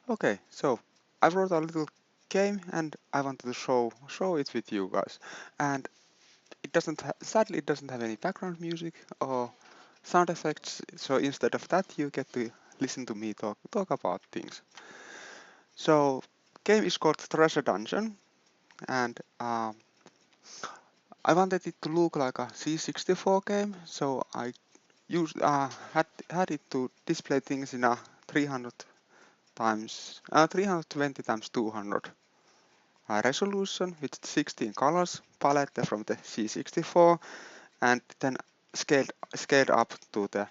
Okay, so I wrote a little game and I wanted to show it with you guys. And it doesn't sadly it doesn't have any background music or sound effects. So instead of that, you get to listen to me talk about things. So game is called Treasure Dungeon, and I wanted it to look like a C64 game. So I used had it to display things in a 300 times 320 times 200 resolution with 16 colors palette from the C64, and then scaled up to the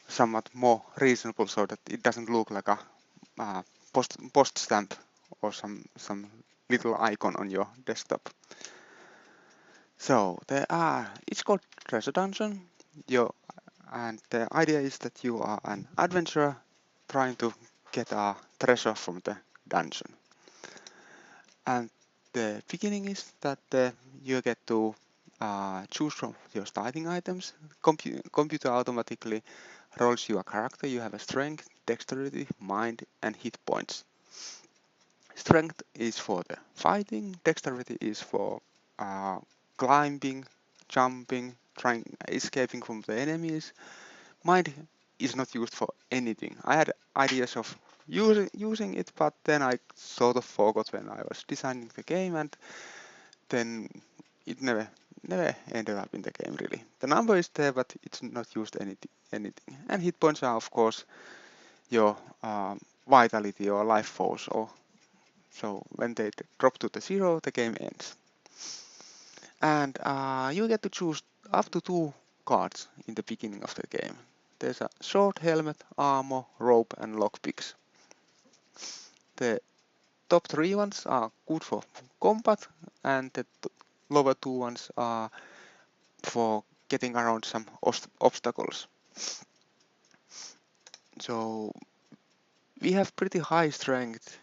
somewhat more reasonable so that it doesn't look like a post stamp or some little icon on your desktop. So it's called Treasure Dungeon. You and the idea is that you are an adventurer trying to get a treasure from the dungeon. And the beginning is that you get to choose from your starting items. Computer automatically rolls you a character. You have a strength, dexterity, mind, and hit points. Strength is for the fighting. Dexterity is for uh, climbing, jumping, trying escaping from the enemies. Mind is not used for anything. I had ideas of using it, but then I sort of forgot when I was designing the game, and then it never ended up in the game really. The number is there, but it's not used anything. And hit points are of course your vitality or life force, or so when they drop to the zero, the game ends. And you get to choose up to 2 cards in the beginning of the game. There's a sword, helmet, armor, rope, and lockpicks. The top 3 ones are good for combat, and the lower 2 ones are for getting around some obstacles. So we have pretty high strength.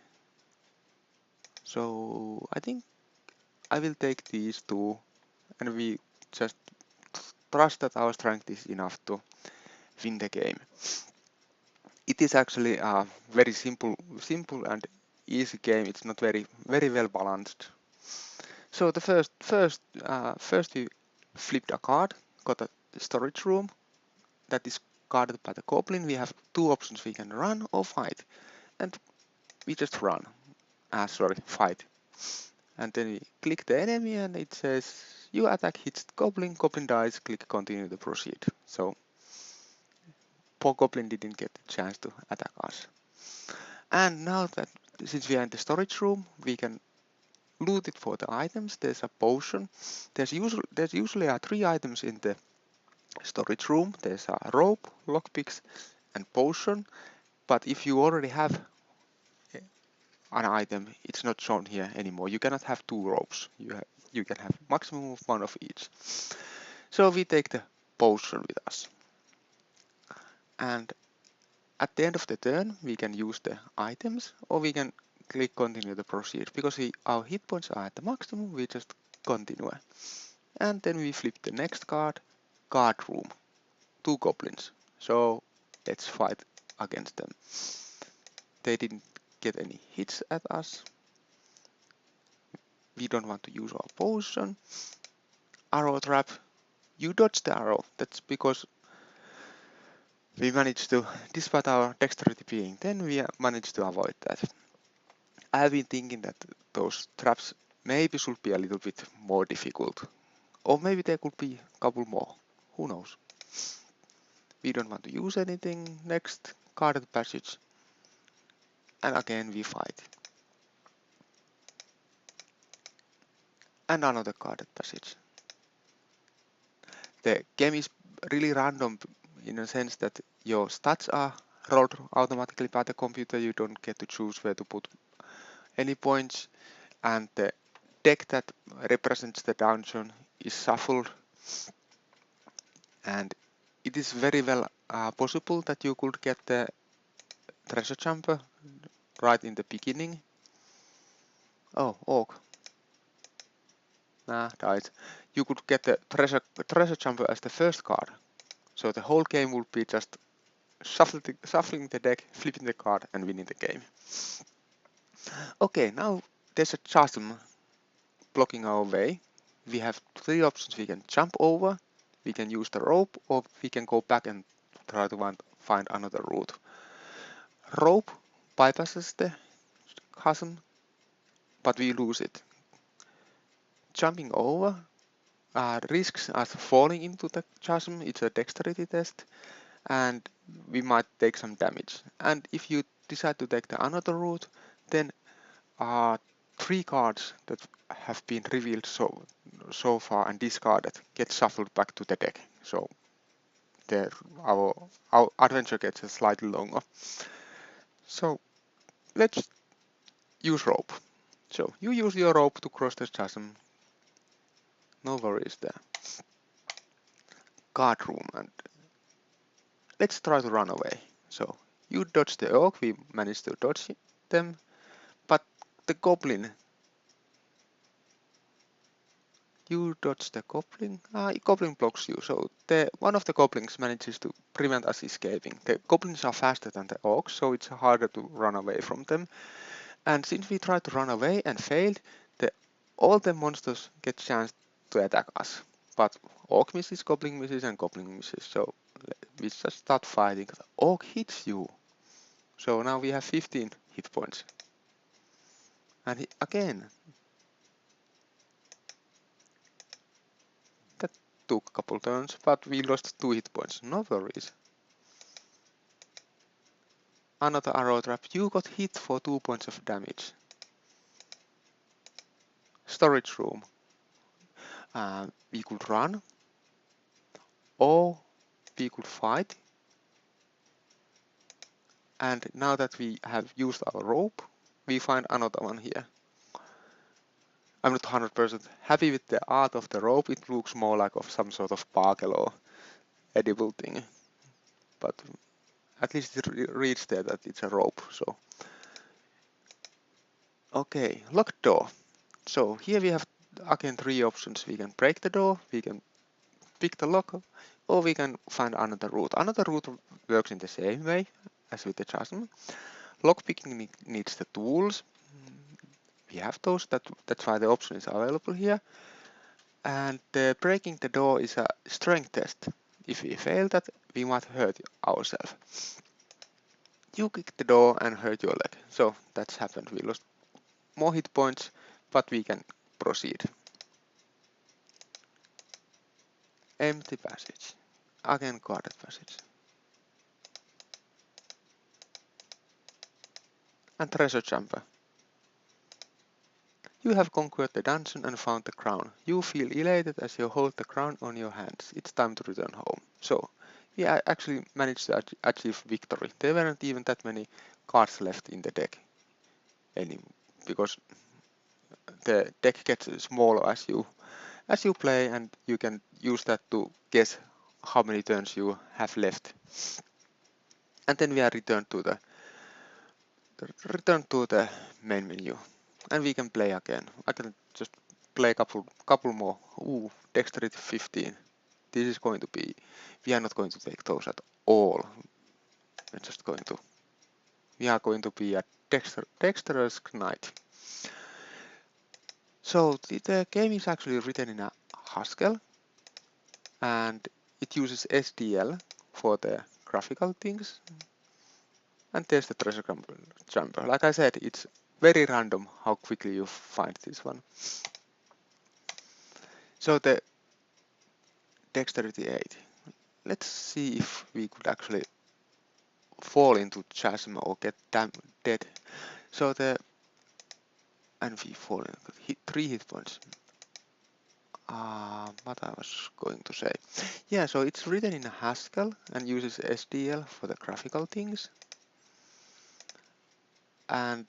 So I think I will take these 2, and we just trust that our strength is enough to win the game. It is actually a very simple and easy game. It's not very well balanced. So the first we flipped a card, got a storage room that is guarded by the goblin. We have 2 options: we can run or fight, and we just run. Fight. And then we click the enemy, and it says you attack hits goblin. Goblin dies. Click continue to proceed. So poor goblin didn't get the chance to attack us. And now that since we are in the storage room, we can loot it for the items. There's a potion. There's usually 3 items in the storage room. There's a rope, lockpicks, and potion. But if you already have an item, it's not shown here anymore. You cannot have 2 ropes. You can have maximum of 1 of each. So we take the potion with us. And at the end of the turn, we can use the items, or we can click continue to proceed. Because our hit points are at the maximum, we just continue. And then we flip the next card, guard room, 2 goblins. So let's fight against them. They didn't get any hits at us. We don't want to use our potion. Arrow trap. You dodge the arrow. That's because we managed to, despite our dexterity being 10, we managed to avoid that. I have been thinking that those traps maybe should be a little bit more difficult. Or maybe there could be a couple more. Who knows? We don't want to use anything. Next, guarded passage. And again we fight. And another guarded passage. The game is really random in a sense that your stats are rolled automatically by the computer. You don't get to choose where to put any points, and the deck that represents the dungeon is shuffled, and it is very well possible that you could get the treasure jumper right in the beginning. Oh, orc. Nah, died. You could get the treasure jumper as the first card. So the whole game would be just shuffling the deck, flipping the card, and winning the game. Okay, now there's a chasm blocking our way. We have three options. We can jump over, we can use the rope, or we can go back and try to find another route. Rope bypasses the chasm, but we lose it. Jumping over risks us falling into the chasm. It's a dexterity test, and we might take some damage. And if you decide to take the another route, then three cards that have been revealed so far and discarded get shuffled back to the deck. So our adventure gets slightly longer. So let's use rope. So you use your rope to cross the chasm. No worries there. Guard room, and let's try to run away. So you dodge the orc, we managed to dodge them, but the goblin. You dodge the goblin. Goblin blocks you, so one of the goblins manages to prevent us escaping. The goblins are faster than the orcs, so it's harder to run away from them. And since we tried to run away and failed, all the monsters get chance to attack us. But orc misses, goblin misses, and goblin misses. So we just start fighting. The orc hits you. So now we have 15 hit points. And again, that took a couple turns, but we lost 2 hit points. No worries. Another arrow trap. You got hit for 2 points of damage. Storage room. We could run, or we could fight. And now that we have used our rope, we find another one here. I'm not 100% happy with the art of the rope. It looks more like of some sort of barkel or edible thing. But at least it reads there that it's a rope. So okay, locked door. So here we have again 3 options. We can break the door, we can pick the lock, or we can find another route. Another route works in the same way as with the chasm. Lockpicking needs the tools. We have those, that's why the option is available here. And breaking the door is a strength test. If we fail that, we might hurt ourselves. You kick the door and hurt your leg. So that's happened. We lost more hit points, but we can proceed. Empty passage. Again guarded passage. And treasure chamber. You have conquered the dungeon and found the crown. You feel elated as you hold the crown on your hands. It's time to return home. So, we actually managed to achieve victory. There weren't even that many cards left in the deck because the deck gets smaller as you play, and you can use that to guess how many turns you have left. And then we are returned to the main menu. And we can play again. I can just play a couple more. Ooh, dexterity 15. This is going to be. We are not going to take those at all. We are going to be a dexterous knight. So the game is actually written in a Haskell, and it uses SDL for the graphical things. And there's the treasure chamber. Like I said, it's very random how quickly you find this one. So the dexterity 8. Let's see if we could actually fall into chasm or get dead. So and we fall in 3 hit points. What I was going to say. Yeah, so it's written in Haskell and uses SDL for the graphical things. And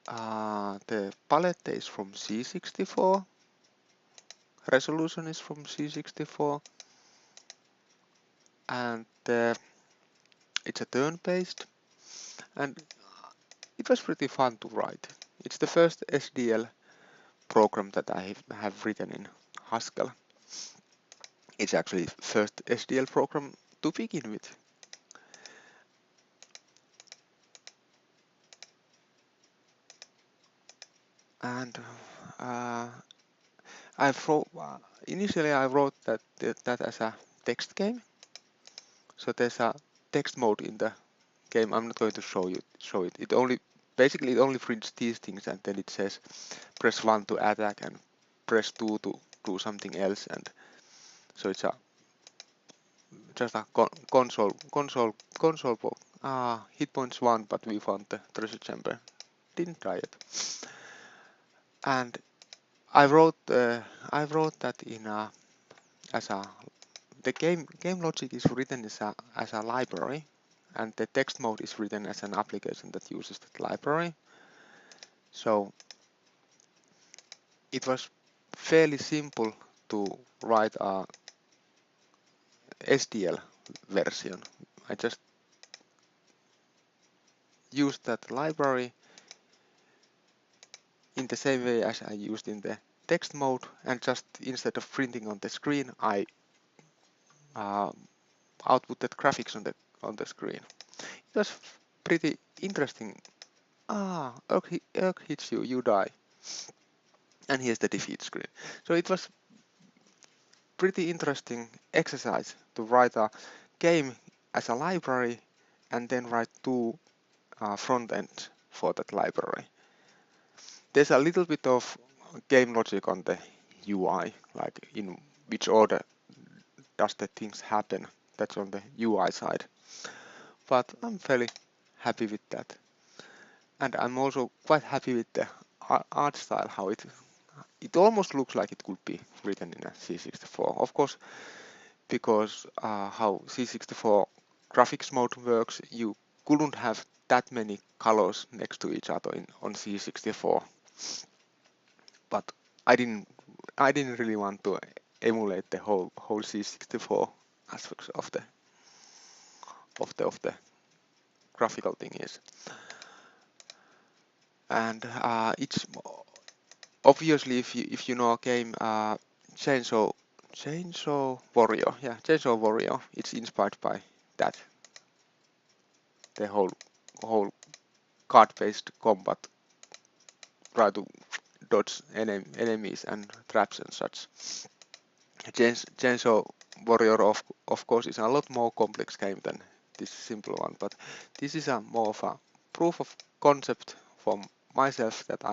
the palette is from C64. Resolution is from C64. And it's a turn-based. And it was pretty fun to write. It's the first SDL program that I have written in Haskell. It's actually first SDL program to begin with. and uh, initially I wrote that as a text game. So there's a text mode in the game. I'm not going to show it. It only prints these things, and then it says press 1 to attack and press 2 to do something else. And so it's just a console. Hit points 1, but we found the treasure chamber. Didn't try it. And I wrote that in as a the game logic is written as a library, and the text mode is written as an application that uses that library. So it was fairly simple to write a SDL version. I just used that library in the same way as I used in the text mode, and just instead of printing on the screen, I outputted graphics on the screen. It was pretty interesting. Erg hits you, you die. And here's the defeat screen. So it was pretty interesting exercise to write a game as a library and then write two front ends for that library. There's a little bit of game logic on the UI, like in which order does the things happen. That's on the UI side. But I'm fairly happy with that. And I'm also quite happy with the art style, how it almost looks like it could be written in a C64. Of course, because how C64 graphics mode works, you couldn't have that many colors next to each other on C64. But I didn't really want to emulate the whole C64 aspects of the graphical thing is. And it's obviously if you know a game Chainsaw Warrior, yeah, Chainsaw Warrior, it's inspired by that. The whole card-based combat, try to dodge enemies and traps and such. Chainsaw Warrior of course is a lot more complex game than this simple one, but this is a more of a proof of concept for myself that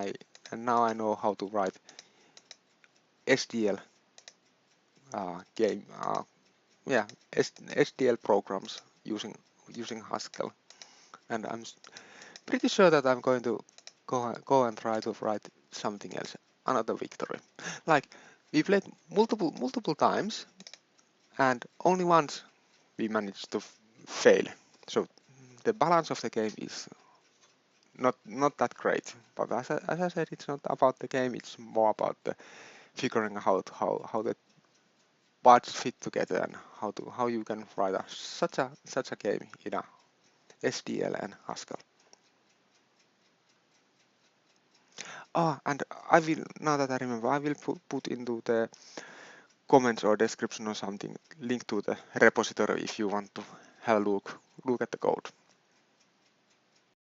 and now I know how to write SDL game, SDL programs using Haskell, and I'm pretty sure that I'm going to go and try to write something else, another victory. Like we played multiple times, and only once we managed to fail. So the balance of the game is not that great. But as I said, it's not about the game; it's more about the figuring out how the parts fit together and how you can write such a game in a SDL and Haskell. And I will, now that I remember, I will put into the comments or description or something link to the repository if you want to have a look at the code.